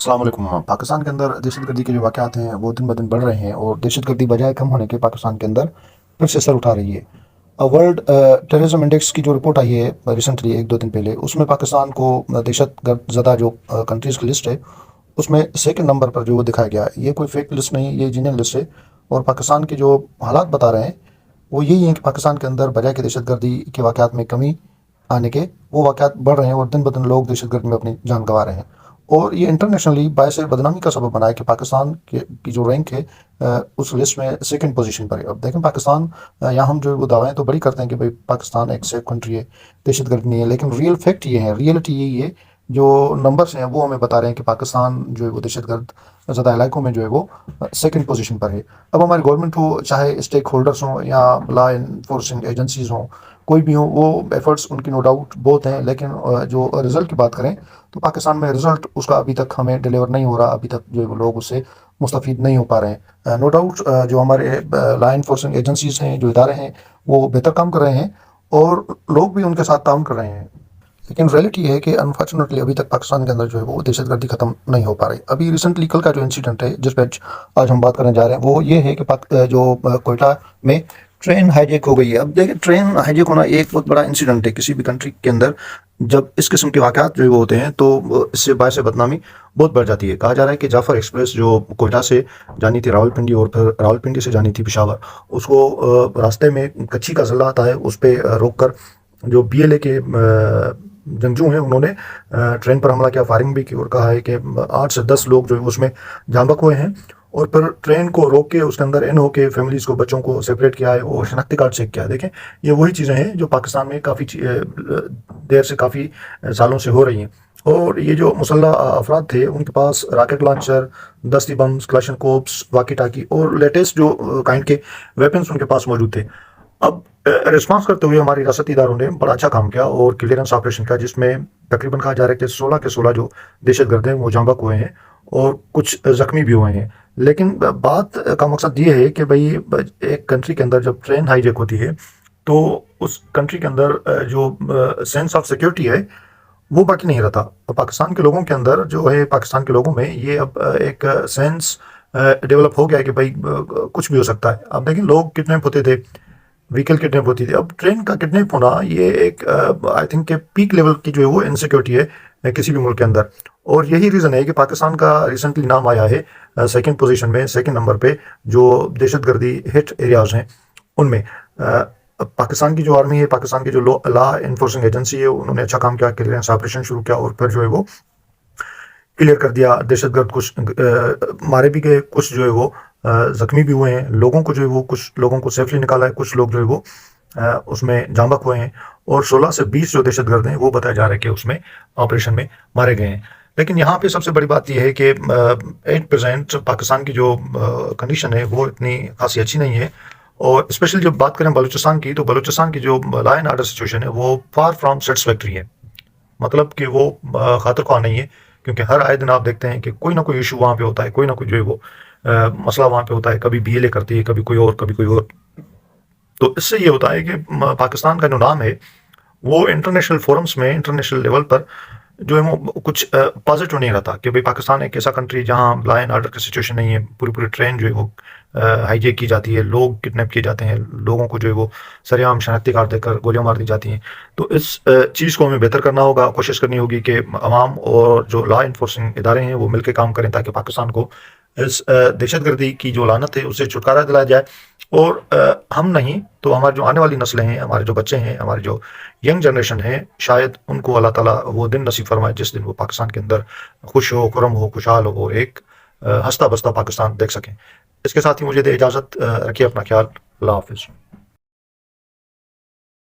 अस्सलाम वालेकुम। पाकिस्तान के अंदर दहशतगर्दी के जो वाक़यात हैं वो दिन ब दिन बढ़ रहे हैं और दहशतगर्दी बजाय कम होने के पाकिस्तान के अंदर फिर से सर उठा रही है। वर्ल्ड टेररिज्म इंडेक्स की जो रिपोर्ट आई है रिसेंटली 1-2 दिन पहले, उसमें पाकिस्तान को दहशतगर्द ज़दा जो कंट्रीज़ की लिस्ट है उसमें सेकंड नंबर पर जो वो दिखाया गया है। ये कोई फेक लिस्ट नहीं, ये जेन्युइन लिस्ट है। और पाकिस्तान के जो हालात बता रहे हैं वो यही हैं कि पाकिस्तान के अंदर बजाय के दहशतगर्दी के वाक़यात में कमी आने के, वो वाक़यात बढ़ रहे हैं और दिन ब दिन लोग दहशतगर्दी में अपनी जान गंवा रहे हैं। और ये इंटरनेशनली बायस बदनामी का सबब बना है कि पाकिस्तान की जो रैंक है उस लिस्ट में सेकंड पोजीशन पर है। अब देखें पाकिस्तान, यहाँ हम जो वो दावाएं तो बड़ी करते हैं कि भाई पाकिस्तान एक सेफ कंट्री है, दहशतगर्द नहीं है, लेकिन रियल फैक्ट ये है, रियलिटी यही है। जो नंबर्स हैं वो हमें बता रहे हैं कि पाकिस्तान जो है वो दहशतगर्द ज़्यादा इलाकों में जो है वो सेकंड पोजीशन पर है। अब हमारी गवर्नमेंट हो, चाहे स्टेक होल्डर्स हों या लॉ इन्फोर्सिंग एजेंसीज हों, कोई भी हो, वो एफर्ट्स उनकी नो डाउट बहुत हैं, लेकिन जो रिजल्ट की बात करें तो पाकिस्तान में रिजल्ट उसका अभी तक हमें डिलीवर नहीं हो रहा। अभी तक जो है वो लोग उससे मुस्तफ़ीद नहीं हो पा रहे हैं। नो डाउट जो हमारे लॉ इन्फोर्सिंग एजेंसीज हैं, जो इदारे हैं, वो बेहतर काम कर रहे हैं और लोग भी उनके साथ ताउन कर रहे हैं। लेकिन रियलिटी है कि अनफॉर्चुनेटली अभी तक पाकिस्तान के अंदर जो है वो दहशतगर्दी खत्म नहीं हो पा रही। अभी रिसेंटली कल का जो इंसिडेंट है जिस पर आज हम बात करने जा रहे हैं वो ये है कि कोयटा में ट्रेन हाईजैक हो गई है। अब देखिए, ट्रेन हाईजैक होना एक बहुत बड़ा इंसिडेंट है किसी भी कंट्री के अंदर। जब इस किस्म के वाक़यात जो है वो होते हैं तो इससे बायस बदनामी बहुत बढ़ जाती है। कहा जा रहा है कि जाफर एक्सप्रेस जो कोयटा से जानी थी रावलपिंडी और फिर रावलपिंडी से जानी थी पेशावर, उसको रास्ते में कच्ची का ज़िला आता है, उस पर रोक कर जो BLA के जंगजू हैं उन्होंने ट्रेन पर हमला किया, फायरिंग भी की और कहा है कि 8 से 10 लोग जो है उसमें जाँ बहक हुए हैं। और फिर ट्रेन को रोक के उसके अंदर इन होके फैमिलीज़ को, बच्चों को सेपरेट किया है और शनाख्ती कार्ड चेक किया है। देखें, ये वही चीज़ें हैं जो पाकिस्तान में काफ़ी देर से, काफ़ी सालों से हो रही हैं। और ये जो मुसल्लह अफराद थे उनके पास रॉकेट लॉन्चर, दस्ती बम्स, क्लाशनकोव्स, वाकी टाकी और लेटेस्ट जो काइंड के वेपन्स उनके पास मौजूद थे। अब रिस्पांस करते हुए हमारी रियासती इदारों ने बड़ा अच्छा काम किया और क्लियरेंस ऑपरेशन किया, जिसमें तकरीबन कहा जा रहा है कि 16 के 16 जो दहशतगर्द हैं वो जाँ बहक हुए हैं और कुछ जख्मी भी हुए हैं। लेकिन बात का मकसद ये है कि भाई एक कंट्री के अंदर जब ट्रेन हाईजैक होती है तो उस कंट्री के अंदर जो सेंस ऑफ सिक्योरिटी है वो बाकी नहीं रहता। तो पाकिस्तान के लोगों के अंदर जो है, पाकिस्तान के लोगों में ये अब एक सेंस डेवलप हो गया है कि भाई कुछ भी हो सकता है। अब देखिए, लोग किडनैप होते थे, व्हीकल किडनैप होती थी, अब ट्रेन का किडनैप होना ये एक आई थिंक के पीक लेवल की जो है वो इनसिक्योरिटी है किसी भी मुल्क के अंदर। और यही रीज़न है कि पाकिस्तान का रिसेंटली नाम आया है सेकंड पोजीशन में, सेकंड नंबर पे जो दहशतगर्दी हिट एरियाज हैं उनमें। पाकिस्तान की जो आर्मी है, पाकिस्तान की जो लॉ इन्फोर्सिंग एजेंसी है, उन्होंने अच्छा काम किया, क्लियरेंस ऑपरेशन शुरू किया और फिर जो है वो क्लियर कर दिया। दहशतगर्द कुछ मारे भी गए, कुछ जो है वो जख्मी भी हुए हैं। लोगों को जो है वो, कुछ लोगों को सेफली निकाला है, कुछ लोग जो है वो उसमें जाँ बहक हुए हैं। और 16 से 20 जो दहशतगर्द हैं वो बताया जा रहा है कि उसमें ऑपरेशन में मारे गए हैं। लेकिन यहाँ पे सबसे बड़ी बात यह है कि एट प्रेजेंट पाकिस्तान की जो कंडीशन है वो इतनी खासी अच्छी नहीं है। और स्पेशली जब बात करें बलूचिस्तान की, तो बलूचिस्तान की जो लॉ एंड ऑर्डर सिचुएशन है वो फार फ्रॉम सेटिस्फैक्ट्री है। मतलब कि वो खातिर ख्वाह नहीं है, क्योंकि हर आए दिन आप देखते हैं कि कोई ना कोई इशू वहाँ पे होता है, कोई ना कोई जो है वो मसला वहाँ पे होता है। कभी BLA करती है, कभी कोई और, कभी कोई और। तो इससे ये होता है कि पाकिस्तान का जो नाम है वो इंटरनेशनल फोरम्स में, इंटरनेशनल लेवल पर जो है वो कुछ पॉजिटिव नहीं रहता कि भाई पाकिस्तान एक ऐसा कंट्री जहाँ लॉ एंड ऑर्डर की सिचुएशन नहीं है। पूरी पूरी ट्रेन जो है वो हाईजैक की जाती है, लोग किडनैप किए जाते हैं, लोगों को जो है वो सरेआम शनाख्ती कार्ड देकर गोलियां मार दी जाती हैं। तो इस चीज़ को हमें बेहतर करना होगा, कोशिश करनी होगी कि अवाम और जो लॉ इन्फोर्सिंग इदारे हैं वो मिलकर काम करें, ताकि पाकिस्तान को इस दहशतगर्दी की जो लानत है उससे छुटकारा दिलाया जाए। और हम नहीं तो हमारी जो आने वाली नस्लें हैं, हमारे जो बच्चे हैं, हमारे जो यंग जनरेशन है, शायद उनको अल्लाह ताला वो दिन नसीब फरमाए जिस दिन वो पाकिस्तान के अंदर खुश हो, खुरम हो, खुशहाल हो और एक हंसता बसता पाकिस्तान देख सकें। इसके साथ ही मुझे दे इजाज़त, रखिए अपना ख्याल। अल्लाह हाफिज़।